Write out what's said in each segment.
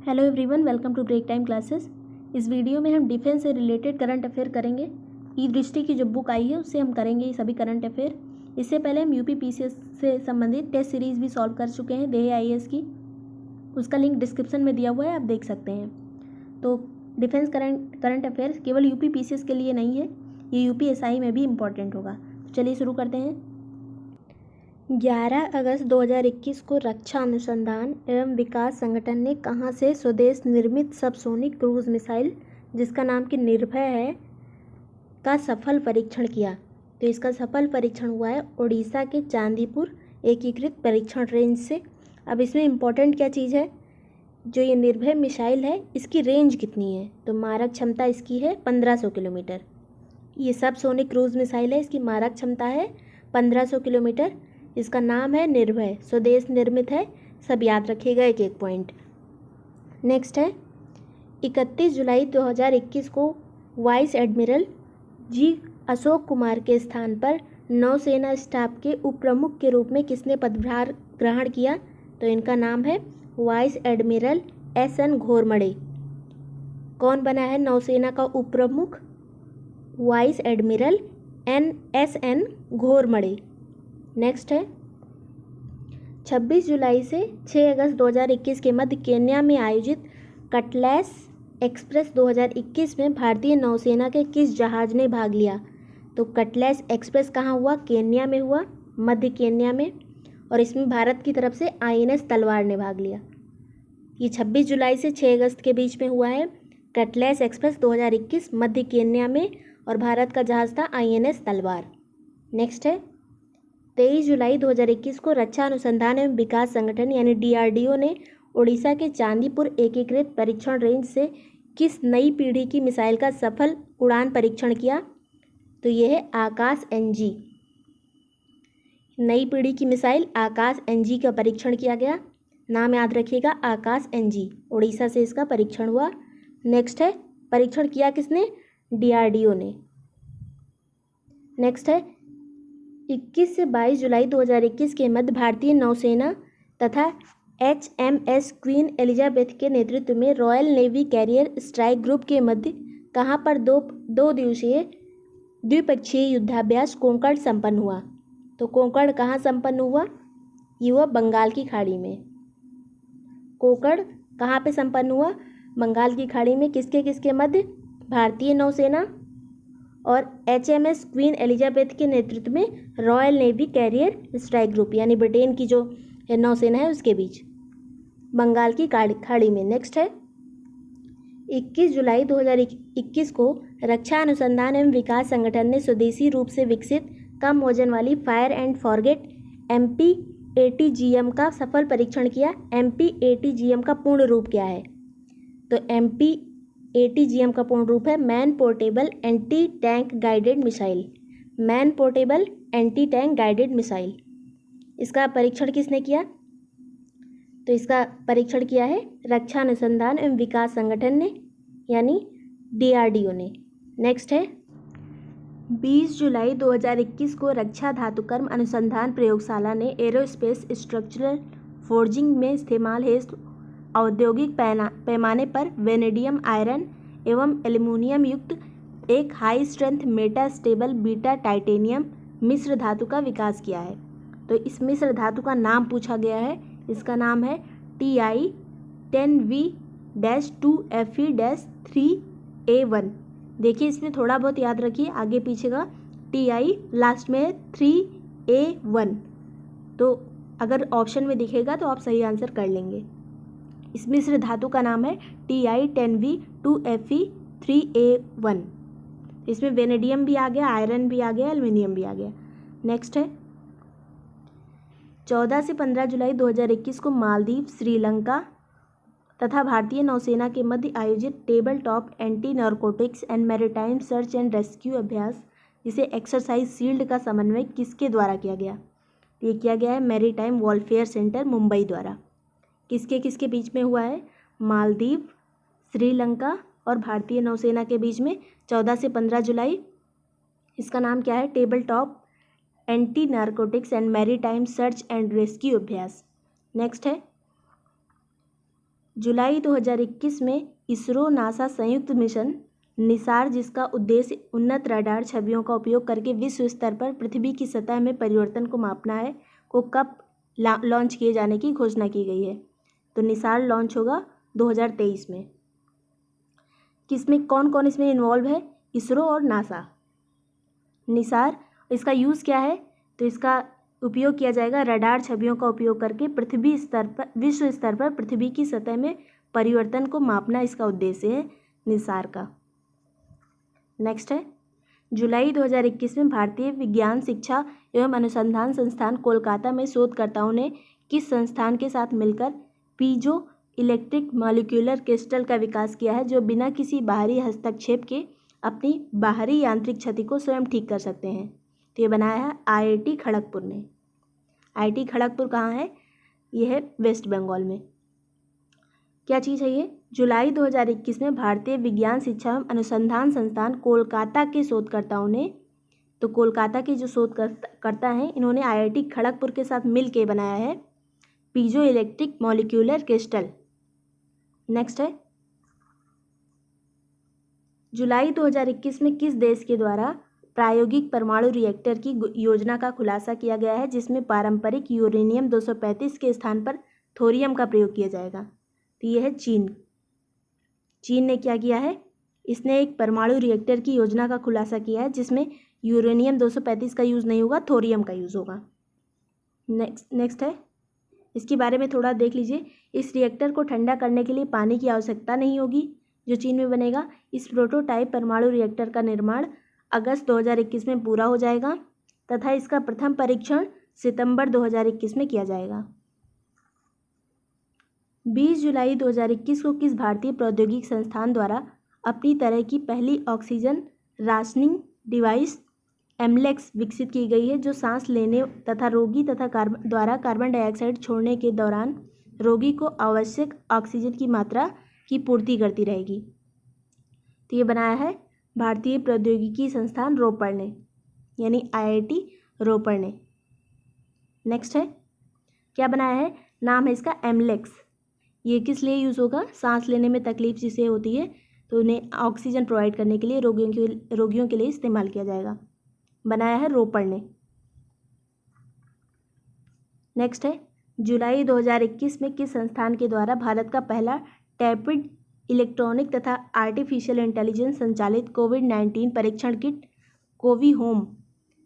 Hello everyone, welcome to break time classes. इस video में हम डिफेंस से रिलेटेड करंट अफेयर करेंगे। ई दृष्टि की जो बुक आई है उससे हम करेंगे ये सभी करंट अफेयर। इससे पहले हम यूपी पीसीएस से संबंधित टेस्ट सीरीज़ भी सॉल्व कर चुके हैं, देह आईएएस की। उसका लिंक डिस्क्रिप्शन में दिया हुआ है, आप देख सकते हैं। तो डिफेंस करंट अफेयर केवल यूपी पीसीएस के लिए नहीं है, ये यूपीएसआई में भी इम्पॉर्टेंट होगा। तो चलिए शुरू करते हैं। 11 अगस्त 2021 को रक्षा अनुसंधान एवं विकास संगठन ने कहाँ से स्वदेश निर्मित सबसोनिक क्रूज मिसाइल, जिसका नाम कि निर्भय है, का सफल परीक्षण किया। तो इसका सफल परीक्षण हुआ है ओडिशा के चांदीपुर एकीकृत परीक्षण रेंज से। अब इसमें इम्पोर्टेंट क्या चीज़ है, जो ये निर्भय मिसाइल है इसकी रेंज कितनी है, तो मारक क्षमता इसकी है 1500 किलोमीटर। ये सबसोनिक क्रूज मिसाइल है, इसकी मारक क्षमता है 1500 किलोमीटर। इसका नाम है निर्भय, स्वदेश निर्मित है, सब याद रखिएगा एक एक पॉइंट। नेक्स्ट है 31 जुलाई 2021 को vice admiral G Ashok Kumar के स्थान पर नौसेना स्टाफ के उप प्रमुख के रूप में किसने पदभार ग्रहण किया, तो इनका नाम है वाइस एडमिरल एस.एन. घोरमड़े। कौन बना है नौसेना का उप प्रमुख? Vice admiral S N. Ghormade. Next है 26 जुलाई से 6 अगस्त 2021 के मध्य केन्या में आयोजित कटलेस एक्सप्रेस 2021 में भारतीय नौसेना के किस जहाज ने भाग लिया, तो कटलेस एक्सप्रेस कहाँ हुआ? केन्या में हुआ, मध्य केन्या में, और इसमें भारत की तरफ से आईएनएस तलवार ने भाग लिया। ये 26 जुलाई से 6 अगस्त के बीच में हुआ है कटलेस एक्सप्रेस 2021 मध्य केन्या में, और भारत का जहाज था आईएनएस तलवार। नेक्स्ट है 23 जुलाई 2021 को रक्षा अनुसंधान एवं विकास संगठन यानी डीआरडीओ ने ओडिशा के चांदीपुर एकीकृत परीक्षण रेंज से किस नई पीढ़ी की मिसाइल का सफल उड़ान परीक्षण किया, तो यह है आकाश एनजी। नई पीढ़ी की मिसाइल आकाश एनजी का परीक्षण किया गया, नाम याद रखिएगा आकाश एनजी। ओडिशा से इसका परीक्षण हुआ। नेक्स्ट है परीक्षण किया किसने? डीआरडीओ ने। नेक्स्ट है 21 से 22 जुलाई 2021 के मध्य भारतीय नौसेना तथा HMS क्वीन एलिजाबेथ के नेतृत्व में royal navy carrier strike group के मध्य कहाँ पर दो दिवसीय द्विपक्षीय युद्धाभ्यास कोंकण संपन्न हुआ, तो कोंकण कहाँ संपन्न हुआ? ये हुआ बंगाल की खाड़ी में। कोंकण कहाँ पे संपन्न हुआ? बंगाल की खाड़ी में। किसके किसके मध्य? भारतीय नौसेना और HMS क्वीन एलिजाबेथ के नेतृत्व में royal navy carrier strike group यानी ब्रिटेन की जो नौसेना है उसके बीच, बंगाल की खाड़ी में। नेक्स्ट है 21 जुलाई 2021 को रक्षा अनुसंधान एवं विकास संगठन ने स्वदेशी रूप से विकसित कम वजन वाली फायर एंड फॉरगेट MPATGM का सफल परीक्षण किया। MPATGM का पूर्ण रूप क्या है, तो MPATGM का पूर्ण रूप है man portable anti tank guided missile. Man portable anti tank guided missile, इसका परीक्षण किसने किया, तो इसका परीक्षण किया है रक्षा अनुसंधान एवं विकास संगठन ने यानी डीआरडीओ ने। नेक्स्ट है 20 जुलाई 2021 को रक्षा धातुकर्म अनुसंधान प्रयोगशाला ने एरोस्पेस स्ट्रक्चरल फोर्जिंग में इस्तेमाल हेतु औद्योगिक पैमाने पर वेनेडियम आयरन एवं एल्यूमिनियम युक्त एक high strength meta stable beta titanium मिश्र धातु का विकास किया है। तो इस मिश्र धातु का नाम पूछा गया है, इसका नाम है Ti10V-2Fe-3A1। देखिए इसमें थोड़ा बहुत याद रखिए, आगे पीछे का Ti लास्ट में है 3A1, तो अगर ऑप्शन में दिखेगा तो आप सही आंसर कर लेंगे। इस मिश्र धातु का नाम है Ti10V-2Fe-3A1। इसमें वेनेडियम भी आ गया, आयरन भी आ गया, एल्युमिनियम भी आ गया। नेक्स्ट है 14 से 15 जुलाई 2021 को मालदीव, श्रीलंका तथा भारतीय नौसेना के मध्य आयोजित table top anti narcotics and maritime search and rescue अभ्यास, जिसे एक्सरसाइज शील्ड का समन्वय किसके द्वारा किया गया, ये किया गया है मैरीटाइम वॉरफेयर सेंटर मुंबई द्वारा। किसके किसके बीच में हुआ है? मालदीव, श्रीलंका और भारतीय नौसेना के बीच में 14 से 15 जुलाई। इसका नाम क्या है? Table top anti narcotics and maritime search and rescue अभ्यास। नेक्स्ट है जुलाई 2021 में इसरो नासा संयुक्त मिशन निसार, जिसका उद्देश्य उन्नत रडार छवियों का उपयोग करके विश्व स्तर पर पृथ्वी की सतह में परिवर्तन को मापना है, को कब लॉन्च किए जाने की घोषणा की गई है। तो निसार लॉन्च होगा 2023 में। किसमें कौन कौन इसमें इन्वॉल्व है? इसरो और नासा। निसार, इसका यूज़ क्या है? तो इसका उपयोग किया जाएगा रडार छवियों का उपयोग करके विश्व स्तर पर पृथ्वी की सतह में परिवर्तन को मापना, इसका उद्देश्य है निसार का। नेक्स्ट है, जुलाई 2021 में भारतीय विज्ञान शिक्षा एवं अनुसंधान संस्थान कोलकाता में शोधकर्ताओं ने किस संस्थान के साथ मिलकर पीजो इलेक्ट्रिक मॉलिक्यूलर क्रिस्टल का विकास किया है, जो बिना किसी बाहरी हस्तक्षेप के अपनी बाहरी यांत्रिक क्षति को स्वयं ठीक कर सकते हैं। तो ये बनाया है IIT खड़गपुर ने। IIT खड़गपुर कहाँ है? ये है वेस्ट बंगाल में। क्या चीज़ है ये? जुलाई 2021 में भारतीय विज्ञान शिक्षा एवं अनुसंधान संस्थान कोलकाता के शोधकर्ताओं ने, तो कोलकाता के जो शोधकर्ता हैं इन्होंने IIT खड़गपुर के साथ मिल के बनाया है piezo electric molecular crystal. Next है, जुलाई 2021 में किस देश के द्वारा प्रायोगिक परमाणु रिएक्टर की योजना का खुलासा किया गया है, जिसमें पारंपरिक यूरेनियम 235 के स्थान पर थोरियम का प्रयोग किया जाएगा? तो ये है चीन। चीन ने क्या किया है? इसने एक परमाणु रिएक्टर की योजना का खुलासा किया है जिसमें यूरेनियम 235 का यूज़ नहीं होगा, थोरियम का यूज़ होगा। नेक्स्ट है, इसके बारे में थोड़ा देख लीजिए। इस रिएक्टर को ठंडा करने के लिए पानी की आवश्यकता नहीं होगी, जो चीन में बनेगा। इस प्रोटोटाइप परमाणु रिएक्टर का निर्माण अगस्त 2021 में पूरा हो जाएगा तथा इसका प्रथम परीक्षण सितंबर 2021 में किया जाएगा। 20 जुलाई 2021 को किस भारतीय प्रौद्योगिकी संस्थान द्वारा अपनी तरह की पहली ऑक्सीजन राशनिंग डिवाइस एमलेक्स विकसित की गई है, जो सांस लेने तथा रोगी तथा द्वारा कार्बन डाइऑक्साइड छोड़ने के दौरान रोगी को आवश्यक ऑक्सीजन की मात्रा की पूर्ति करती रहेगी? तो ये बनाया है भारतीय प्रौद्योगिकी संस्थान रोपड़ ने, यानी IIT रोपड़ ने। नेक्स्ट है, क्या बनाया है? नाम है इसका एमलेक्स। ये किस लिए यूज़ होगा? सांस लेने में तकलीफ जिसे होती है तो उन्हें ऑक्सीजन प्रोवाइड करने के लिए रोगियों के लिए इस्तेमाल किया जाएगा। बनाया है रोपड़ ने। नेक्स्ट है, जुलाई 2021 में किस संस्थान के द्वारा भारत का पहला टैपिड इलेक्ट्रॉनिक तथा आर्टिफिशियल इंटेलिजेंस संचालित कोविड-19 परीक्षण किट कोवी होम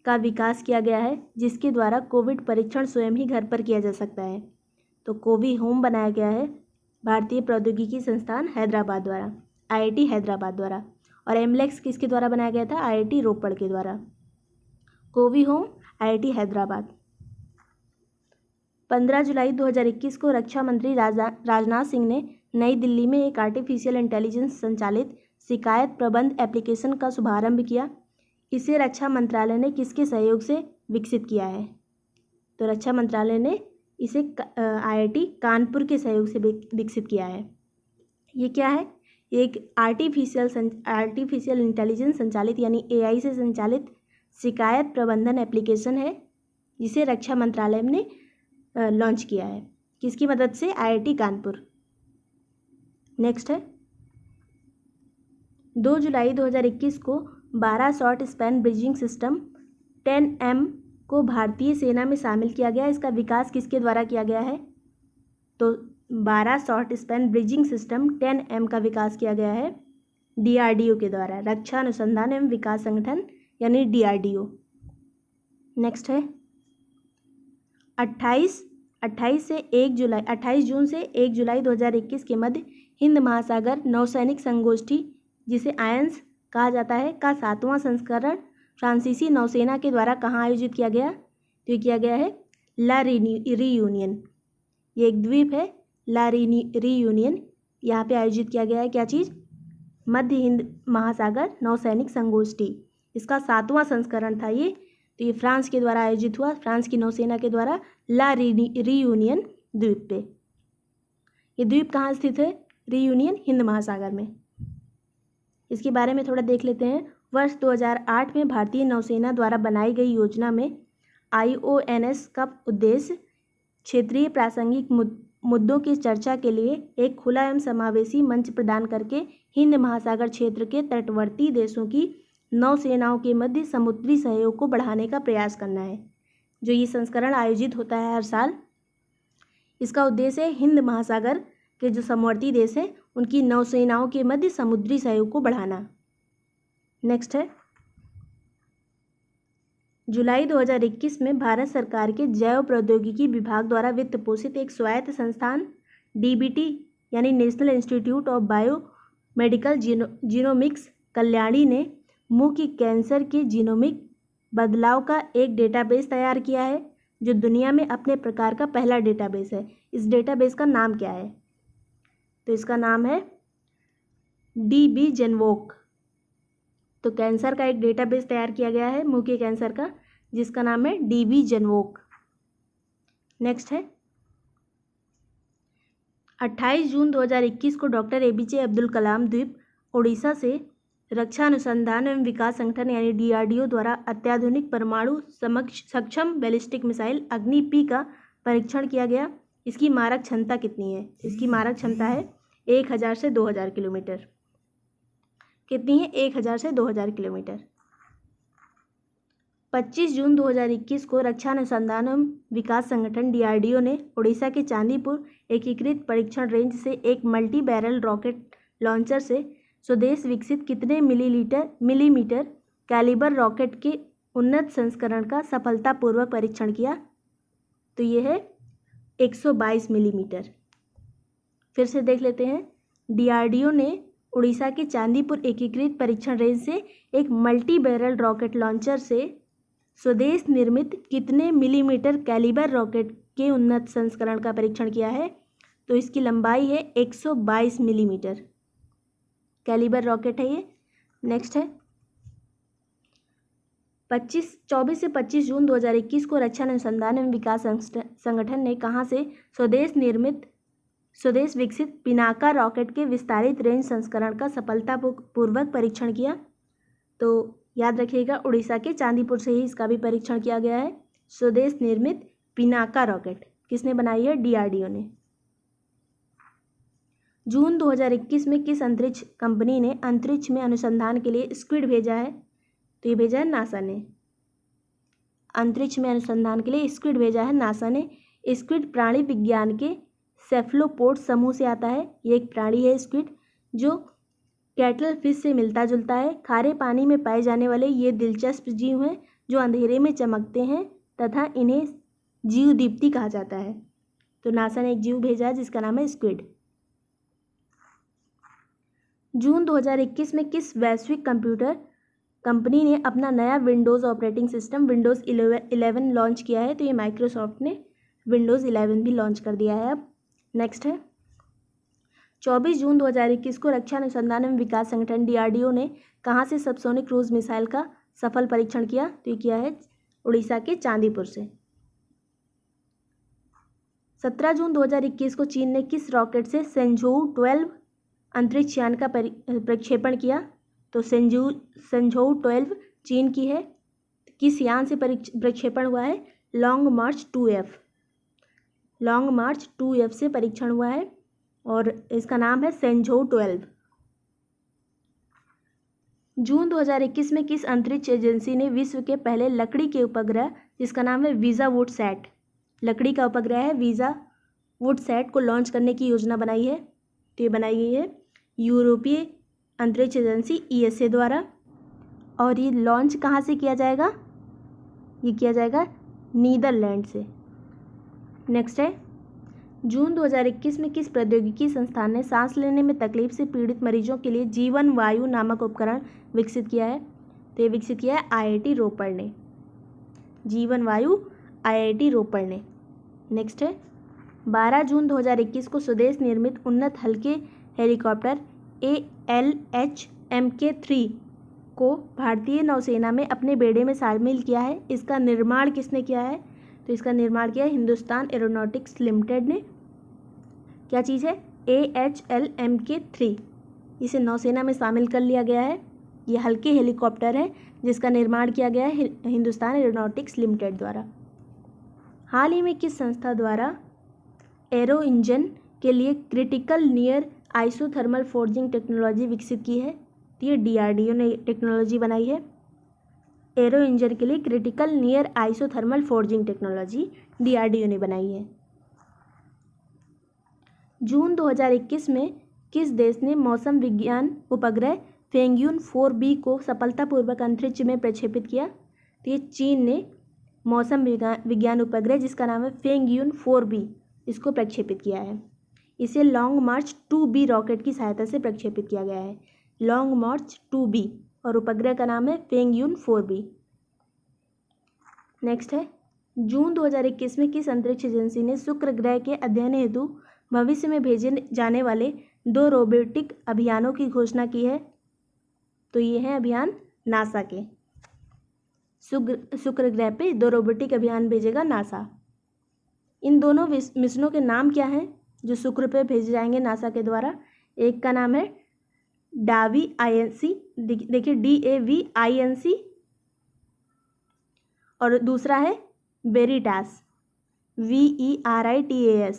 का विकास किया गया है, जिसके द्वारा कोविड परीक्षण स्वयं ही घर पर किया जा सकता है? तो कोवी होम बनाया गया है भारतीय प्रौद्योगिकी संस्थान हैदराबाद द्वारा, IIT हैदराबाद द्वारा। और एमलेक्स किसके द्वारा बनाया गया था? IIT रोपड़ के द्वारा। कोवी होम IIT हैदराबाद। 15 जुलाई 2021 को रक्षा मंत्री राजनाथ सिंह ने नई दिल्ली में एक आर्टिफिशियल इंटेलिजेंस संचालित शिकायत प्रबंध एप्लीकेशन का शुभारंभ किया। इसे रक्षा मंत्रालय ने किसके सहयोग से विकसित किया है? तो रक्षा मंत्रालय ने इसे IIT कानपुर के सहयोग से विकसित किया है। ये क्या है? एक आर्टिफिशियल इंटेलिजेंस संचालित यानी AI से संचालित शिकायत प्रबंधन एप्लीकेशन है, जिसे रक्षा मंत्रालय ने लॉन्च किया है। किसकी मदद से? IIT कानपुर। नेक्स्ट है, 2 जुलाई 2021 को 12 short span bridging system 10M को भारतीय सेना में शामिल किया गया। इसका विकास किसके द्वारा किया गया है? तो 12 short span bridging system 10M का विकास किया गया है DRDO के द्वारा, रक्षा अनुसंधान एवं विकास संगठन यानी DRDO। नेक्स्ट है, 28 जून से 1 जुलाई 2021 के मध्य हिंद महासागर नौसैनिक संगोष्ठी, जिसे आयंस कहा जाता है, का 7वां संस्करण फ्रांसीसी नौसेना के द्वारा कहाँ आयोजित किया गया? तो ये किया गया है ला रियूनियन। ये एक द्वीप है, ला रियूनियन, यहाँ पे आयोजित किया गया है। क्या चीज़? मध्य हिंद महासागर नौसैनिक संगोष्ठी। इसका 7वां संस्करण था ये। तो ये फ्रांस के द्वारा आयोजित हुआ, फ्रांस की नौसेना के द्वारा ला रियूनियन द्वीप पे। ये द्वीप कहाँ स्थित है? रियूनियन हिंद महासागर में। इसके बारे में थोड़ा देख लेते हैं। वर्ष 2008 में भारतीय नौसेना द्वारा बनाई गई योजना में IONS का उद्देश्य क्षेत्रीय प्रासंगिक मुद्दों की चर्चा के लिए एक खुला एवं समावेशी मंच प्रदान करके हिंद महासागर क्षेत्र के तटवर्ती देशों की नौसेनाओं के मध्य समुद्री सहयोग को बढ़ाने का प्रयास करना है। जो ये संस्करण आयोजित होता है हर साल, इसका उद्देश्य है हिंद महासागर के जो समवर्ती देश हैं उनकी नौसेनाओं के मध्य समुद्री सहयोग को बढ़ाना। नेक्स्ट है, जुलाई 2021 में भारत सरकार के जैव प्रौद्योगिकी विभाग द्वारा वित्त पोषित एक स्वायत्त संस्थान DBT यानी national institute of bio medical genomics Kalyani ने मुंह की कैंसर के जीनोमिक बदलाव का एक डेटाबेस तैयार किया है, जो दुनिया में अपने प्रकार का पहला डेटाबेस है। इस डेटाबेस का नाम क्या है? तो इसका नाम है DB जेनवोक। तो कैंसर का एक डेटाबेस तैयार किया गया है मुंह के कैंसर का, जिसका नाम है DB जेनवोक। नेक्स्ट है, 28 जून 2021 को डॉक्टर APJ अब्दुल कलाम द्वीप ओडिशा से रक्षा अनुसंधान एवं विकास संगठन यानी DRDO द्वारा अत्याधुनिक परमाणु सक्षम बैलिस्टिक मिसाइल अग्नि-P का परीक्षण किया गया। इसकी मारक क्षमता कितनी है? इसकी मारक क्षमता है 1000 से 2000 किलोमीटर। कितनी है? 1000 से 2000 किलोमीटर। 25 जून 2021 को रक्षा अनुसंधान एवं विकास संगठन DRDO ने उड़ीसा के चांदीपुर एकीकृत परीक्षण रेंज से एक मल्टी बैरल रॉकेट लॉन्चर से स्वदेश विकसित कितने मिलीमीटर कैलिबर रॉकेट के उन्नत संस्करण का सफलतापूर्वक परीक्षण किया? तो ये है 122 मिलीमीटर। फिर से देख लेते हैं, DRDO ने उड़ीसा के चांदीपुर एकीकृत परीक्षण रेंज से एक मल्टी बैरल रॉकेट लॉन्चर से स्वदेश निर्मित कितने मिलीमीटर कैलिबर रॉकेट के उन्नत संस्करण का परीक्षण किया है? तो इसकी लंबाई है 122 मिलीमीटर कैलिबर रॉकेट है ये। नेक्स्ट है, 24 से 25 जून 2021 को रक्षा अनुसंधान एवं विकास संगठन ने कहाँ से स्वदेश विकसित पिनाका रॉकेट के विस्तारित रेंज संस्करण का सफलतापूर्वक परीक्षण किया? तो याद रखिएगा, उड़ीसा के चांदीपुर से ही इसका भी परीक्षण किया गया है। स्वदेश निर्मित पिनाका रॉकेट किसने बनाई है? DRDO ने। जून 2021 में किस अंतरिक्ष कंपनी ने अंतरिक्ष में अनुसंधान के लिए स्क्विड भेजा है? तो ये भेजा है नासा ने। अंतरिक्ष में अनुसंधान के लिए स्क्विड भेजा है नासा ने। स्क्विड प्राणी विज्ञान के सेफलोपोड समूह से आता है। ये एक प्राणी है स्क्विड, जो कैटल फिश से मिलता जुलता है। खारे पानी में पाए जाने वाले ये दिलचस्प जीव हैं जो अंधेरे में चमकते हैं तथा इन्हें जीव दीप्ति कहा जाता है। तो नासा ने एक जीव भेजा है जिसका नाम है स्क्विड। जून 2021 में किस वैश्विक कंप्यूटर कंपनी ने अपना नया Windows operating system Windows 11 launch किया है? तो ये माइक्रोसॉफ्ट ने विंडोज़ 11 भी लॉन्च कर दिया है अब। नेक्स्ट है, 24 जून 2021 को रक्षा अनुसंधान एवं विकास संगठन DRDO ने कहाँ से सबसोनिक क्रूज मिसाइल का सफल परीक्षण किया? तो ये किया है उड़ीसा के चांदीपुर से। 17 जून 2021 को चीन ने किस रॉकेट से सेंझोउ 12 अंतरिक्ष यान का प्रक्षेपण किया? तो सेंझोउ 12 चीन की है। किस यान से प्रक्षेपण हुआ है? लॉन्ग मार्च 2F से परीक्षण हुआ है और इसका नाम है सेंझोउ 12। जून 2021 में किस अंतरिक्ष एजेंसी ने विश्व के पहले लकड़ी के उपग्रह, जिसका नाम है वीज़ावुडसैट, लकड़ी का उपग्रह है वीज़ावुडसैट को लॉन्च करने की योजना बनाई है? तो ये बनाई गई है यूरोपीय अंतरिक्ष एजेंसी ESA द्वारा। और ये लॉन्च कहाँ से किया जाएगा? ये किया जाएगा नीदरलैंड से। नेक्स्ट है, जून 2021 में किस प्रौद्योगिकी संस्थान ने सांस लेने में तकलीफ से पीड़ित मरीजों के लिए जीवन वायु नामक उपकरण विकसित किया है? तो ये विकसित किया है IIT रोपड़ ने। जीवन वायु IIT रोपड़ ने। नेक्स्ट है, 12 जून 2021 को स्वदेश निर्मित उन्नत हल्के हेलीकॉप्टर ALH MK3 को भारतीय नौसेना में अपने बेड़े में शामिल किया है। इसका निर्माण किसने किया है? तो इसका निर्माण किया है हिंदुस्तान एरोनॉटिक्स लिमिटेड ने। क्या चीज़ है? AHL MK3, इसे नौसेना में शामिल कर लिया गया है। ये हल्के हेलीकॉप्टर है जिसका निर्माण किया गया है हिंदुस्तान एरोनॉटिक्स लिमिटेड द्वारा। हाल ही में किस संस्था द्वारा एरो इंजन के लिए critical near isothermal forging technology विकसित की है? तो ये DRDO ने टेक्नोलॉजी बनाई है। एरो इंजन के लिए critical near isothermal forging technology DRDO ने बनाई है। जून 2021 में किस देश ने मौसम विज्ञान उपग्रह फेंगयुन 4B को सफलतापूर्वक अंतरिक्ष में प्रक्षेपित किया? तो ये चीन ने मौसम विज्ञान उपग्रह जिसका नाम है फेंगयुन 4B इसको प्रक्षेपित किया है। इसे लॉन्ग मार्च 2B रॉकेट की सहायता से प्रक्षेपित किया गया है। लॉन्ग मार्च 2B और उपग्रह का नाम है फेंगयुन 4B। नेक्स्ट है, जून 2021 में किस अंतरिक्ष एजेंसी ने शुक्र ग्रह के अध्ययन हेतु भविष्य में भेजे जाने वाले 2 रोबोटिक अभियानों की घोषणा की है? तो ये है अभियान नासा के। शुक्र ग्रह पे 2 रोबोटिक अभियान भेजेगा नासा। इन दोनों मिशनों के नाम क्या हैं जो शुक्र पे भेजे जाएंगे नासा के द्वारा? एक का नाम है डावी INC, देखिए DAVINC, और दूसरा है वेरिटास VERITAS।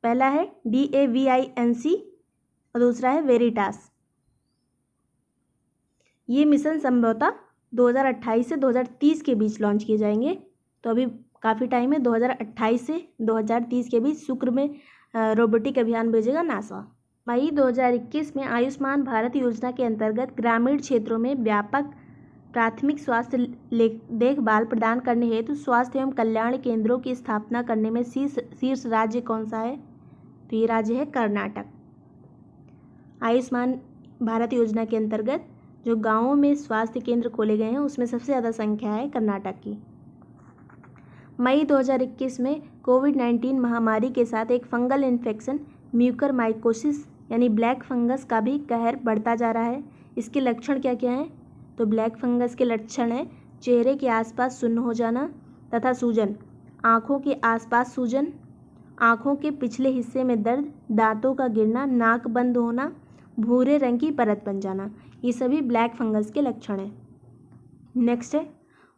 पहला है DAVINC और दूसरा है वेरिटास। ये मिशन संभवतः 2028 से 2030 के बीच लॉन्च किए जाएंगे। तो अभी काफ़ी टाइम है, 2028 से 2030 के बीच शुक्र में रोबोटिक अभियान भेजेगा नासा। मई 2021 में आयुष्मान भारत योजना के अंतर्गत ग्रामीण क्षेत्रों में व्यापक प्राथमिक स्वास्थ्य देखभाल प्रदान करने हेतु स्वास्थ्य एवं कल्याण केंद्रों की स्थापना करने में शीर्ष राज्य कौन सा है? तो ये राज्य है कर्नाटक। आयुष्मान भारत योजना के अंतर्गत जो गांवों में स्वास्थ्य केंद्र खोले गए हैं उसमें सबसे ज़्यादा संख्या है कर्नाटक की। मई 2021 में कोविड-19 महामारी के साथ एक फंगल इन्फेक्शन म्यूकरमाइकोसिस यानी ब्लैक फंगस का भी कहर बढ़ता जा रहा है। इसके लक्षण क्या क्या हैं? तो ब्लैक फंगस के लक्षण हैं चेहरे के आसपास सुन्न हो जाना तथा सूजन, आँखों के आसपास सूजन, आँखों के पिछले हिस्से में दर्द, दांतों का गिरना, नाक बंद होना, भूरे रंग की परत बन जाना, ये सभी ब्लैक फंगस के लक्षण हैं। नेक्स्ट है,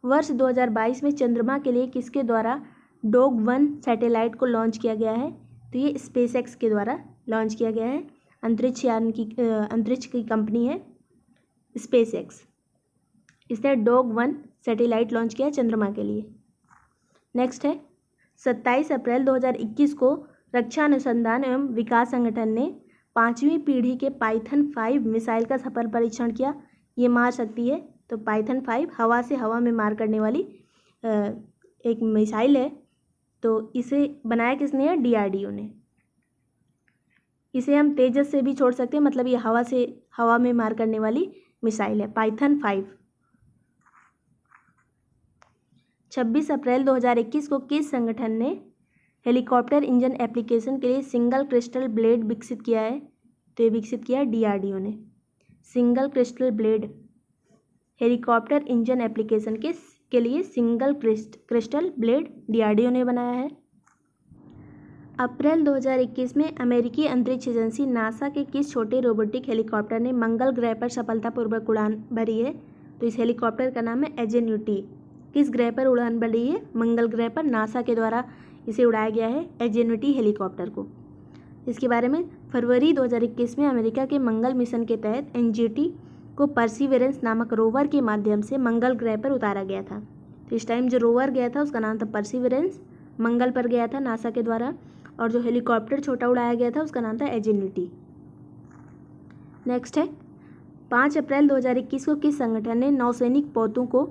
वर्ष 2022 में चंद्रमा के लिए किसके द्वारा डॉग-1 सैटेलाइट को लॉन्च किया गया है? तो ये SpaceX के द्वारा लॉन्च किया गया है। अंतरिक्ष की कंपनी है SpaceX। इसने डॉग-1 सैटेलाइट लॉन्च किया चंद्रमा के लिए। नेक्स्ट है, 27 अप्रैल 2021 को रक्षा अनुसंधान एवं विकास संगठन ने 5वीं पीढ़ी के पाइथन 5 मिसाइल का सफल परीक्षण किया। ये मार सकती है, तो पाइथन 5 हवा से हवा में मार करने वाली एक मिसाइल है। तो इसे बनाया किसने है? DRDO ने। इसे हम तेजस से भी छोड़ सकते हैं, मतलब ये हवा से हवा में मार करने वाली मिसाइल है पाइथन 5। 26 अप्रैल 2021 को किस संगठन ने हेलीकॉप्टर इंजन एप्लीकेशन के लिए सिंगल क्रिस्टल ब्लेड विकसित किया है? तो ये विकसित किया है DRDO ने। Single crystal blade helicopter engine application के लिए सिंगल क्रिस्टल ब्लेड DRDO ने बनाया है। अप्रैल 2021 में अमेरिकी अंतरिक्ष एजेंसी नासा के किस छोटे रोबोटिक हेलीकॉप्टर ने मंगल ग्रह पर सफलतापूर्वक उड़ान भरी है? तो इस हेलीकॉप्टर का नाम है एजेन्यूटी। किस ग्रह पर उड़ान भरी है? मंगल ग्रह पर नासा के द्वारा इसे उड़ाया गया है, एजेन्यूटी हेलीकॉप्टर को। इसके बारे में फरवरी 2021 में अमेरिका के मंगल मिशन के तहत NGT को परसिवेरेंस नामक रोवर के माध्यम से मंगल ग्रह पर उतारा गया था। तो इस टाइम जो रोवर गया था उसका नाम था परसिवेरेंस, मंगल पर गया था नासा के द्वारा, और जो हेलीकॉप्टर छोटा उड़ाया गया था उसका नाम था एजेन्यूटी। नेक्स्ट है, 5 अप्रैल 2021 को किस संगठन ने नौसैनिक पोतों को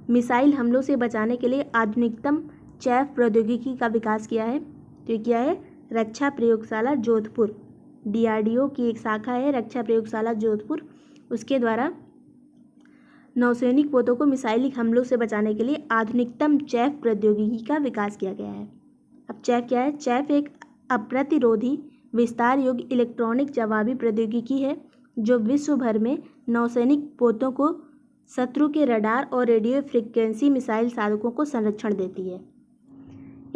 मिसाइल हमलों से बचाने के लिए आधुनिकतम चैफ प्रौद्योगिकी का विकास किया है? तो ये क्या है? रक्षा प्रयोगशाला जोधपुर। DRDO की एक शाखा है रक्षा प्रयोगशाला जोधपुर, उसके द्वारा नौसैनिक पोतों को मिसाइल हमलों से बचाने के लिए आधुनिकतम चैफ प्रौद्योगिकी का विकास किया गया है। अब चैफ क्या है? चैफ एक अप्रतिरोधी विस्तार योग्य इलेक्ट्रॉनिक जवाबी प्रौद्योगिकी है जो विश्व भर में नौसैनिक पोतों को शत्रु के रडार और रेडियो फ्रिक्वेंसी मिसाइल साधकों को संरक्षण देती है।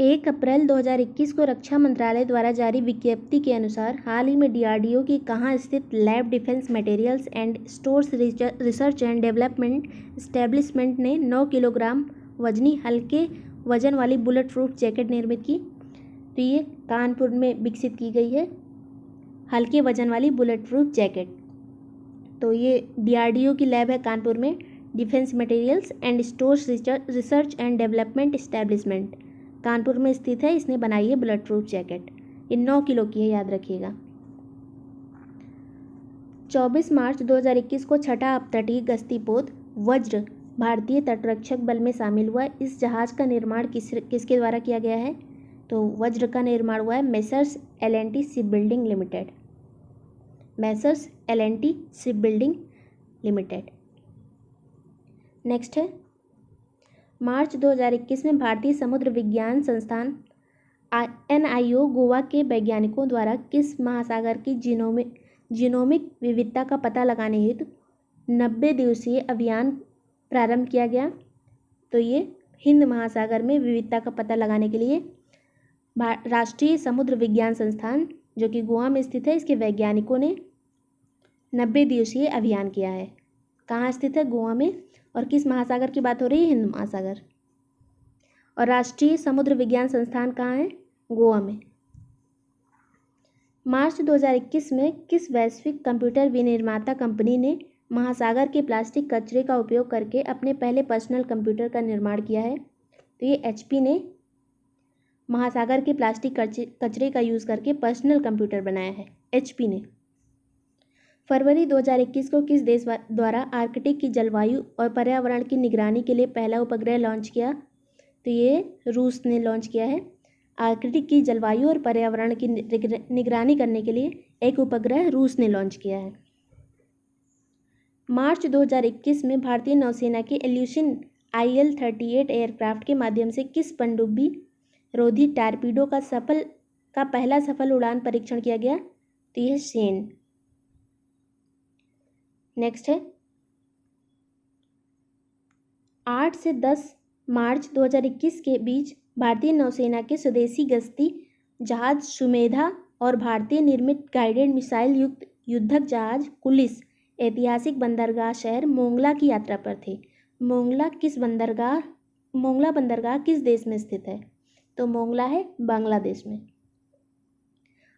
1 अप्रैल 2021 को रक्षा मंत्रालय द्वारा जारी विज्ञप्ति के अनुसार हाल ही में DRDO की कहाँ स्थित lab defence materials and stores research and development establishment ने 9 किलोग्राम वजनी हल्के वजन वाली बुलेट प्रूफ जैकेट निर्मित की? तो ये कानपुर में विकसित की गई है हल्के वजन वाली बुलेट प्रूफ जैकेट। तो ये DRDO की लैब है कानपुर में, defence materials and stores research and development establishment Kanpur में स्थित है। इसने बनाई है बुलेट प्रूफ जैकेट। ये 9 किलो की है, याद रखिएगा। 24 मार्च 2021 को छठा अपतटीय गश्ती पोत वज्र भारतीय तटरक्षक बल में शामिल हुआ। इस जहाज का निर्माण किसके द्वारा किया गया है? तो वज्र का निर्माण हुआ है messrs L&T ship building limited. Messrs L&T ship building limited. Next है, मार्च 2021 में भारतीय समुद्र विज्ञान संस्थान NIO गोवा के वैज्ञानिकों द्वारा किस महासागर की जीनोमिक विविधता का पता लगाने हेतु 90 दिवसीय अभियान प्रारंभ किया गया? तो ये हिंद महासागर में विविधता का पता लगाने के लिए राष्ट्रीय समुद्र विज्ञान संस्थान जो कि गोवा में स्थित है, इसके वैज्ञानिकों ने 90 दिवसीय अभियान किया है। कहाँ स्थित है? गोवा में। और किस महासागर की बात हो रही है? हिंद महासागर। और राष्ट्रीय समुद्र विज्ञान संस्थान कहाँ है? गोवा में। मार्च 2021 में किस वैश्विक कंप्यूटर विनिर्माता कंपनी ने महासागर के प्लास्टिक कचरे का उपयोग करके अपने पहले पर्सनल कंप्यूटर का निर्माण किया है? तो ये HP ने महासागर के प्लास्टिक कचरे का यूज़ करके पर्सनल कंप्यूटर बनाया है, HP ने। फरवरी 2021 को किस देश द्वारा आर्कटिक की जलवायु और पर्यावरण की निगरानी के लिए पहला उपग्रह लॉन्च किया? तो ये रूस ने लॉन्च किया है। आर्कटिक की जलवायु और पर्यावरण की निगरानी करने के लिए एक उपग्रह रूस ने लॉन्च किया है। मार्च 2021 में भारतीय नौसेना के इल्यूशन IL-38 एयरक्राफ्ट के माध्यम से किस पनडुब्बी रोधी टॉर्पीडो का पहला सफल उड़ान परीक्षण किया गया? तो यह सेन। नेक्स्ट है, 8 से 10 मार्च 2021 के बीच भारतीय नौसेना के स्वदेशी गश्ती जहाज सुमेधा और भारतीय निर्मित गाइडेड मिसाइल युक्त युद्धक जहाज कुलिस ऐतिहासिक बंदरगाह शहर मोंगला की यात्रा पर थे। मोंगला बंदरगाह किस देश में स्थित है? तो मोंगला है बांग्लादेश में।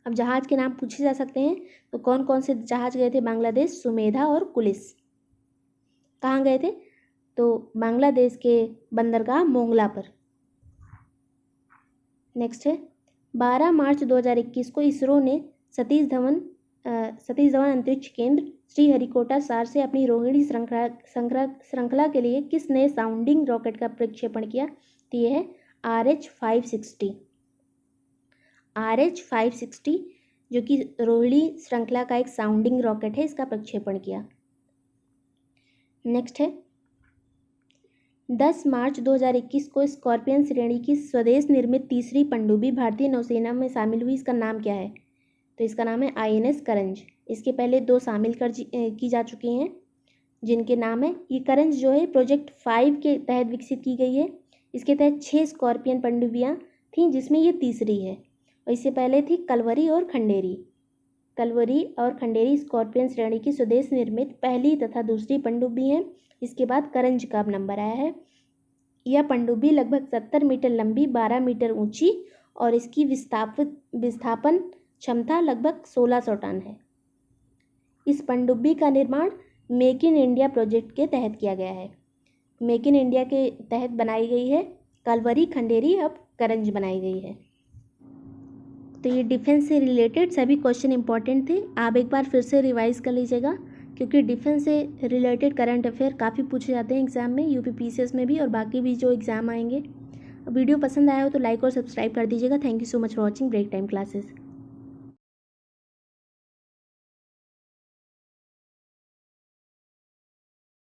अब जहाज के नाम पूछे जा सकते हैं, तो कौन कौन से जहाज गए थे बांग्लादेश? सुमेधा और कुलिस। कहाँ गए थे? तो बांग्लादेश के बंदरगाह मोंगला पर। नेक्स्ट है, 12 मार्च 2021 को इसरो ने सतीश धवन अंतरिक्ष केंद्र श्रीहरिकोटा सार से अपनी रोहिणी श्रृंखला के लिए किस नए साउंडिंग रॉकेट का प्रक्षेपण किया? तो यह है RH-560। RH-560 जो कि रोहिणी श्रृंखला का एक साउंडिंग रॉकेट है, इसका प्रक्षेपण किया। नेक्स्ट है, 10 मार्च 2021 को स्कॉर्पियन श्रेणी की स्वदेश निर्मित तीसरी पनडुब्बी भारतीय नौसेना में शामिल हुई। इसका नाम क्या है? तो इसका नाम है INS करंज। इसके पहले 2 शामिल की जा चुकी हैं, जिनके नाम है, ये करंज जो है प्रोजेक्ट 5 के तहत विकसित की गई है। इसके तहत 6 स्कॉर्पियन पनडुब्बियाँ थीं, जिसमें ये तीसरी है। और इससे पहले थी कलवरी और खंडेरी स्कॉर्पियन श्रेणी की स्वदेश निर्मित पहली तथा दूसरी पनडुब्बी हैं। इसके बाद करंज का अब नंबर आया है। यह पनडुब्बी लगभग 70 मीटर लंबी, 12 मीटर ऊंची और इसकी विस्थापन क्षमता लगभग 1600 टन है। इस पनडुब्बी का निर्माण मेक इन इंडिया प्रोजेक्ट के तहत किया गया है। मेक इन इंडिया के तहत बनाई गई है कलवरी, खंडेरी, अब करंज बनाई गई है। तो ये डिफेंस से रिलेटेड सभी क्वेश्चन इंपॉर्टेंट थे। आप एक बार फिर से रिवाइज कर लीजिएगा, क्योंकि डिफेंस से रिलेटेड करंट अफेयर काफ़ी पूछे जाते हैं एग्जाम में, UPPCS में भी और बाकी भी जो एग्ज़ाम आएंगे। वीडियो पसंद आया हो तो लाइक और सब्सक्राइब कर दीजिएगा। Thank you so much for watching break time classes.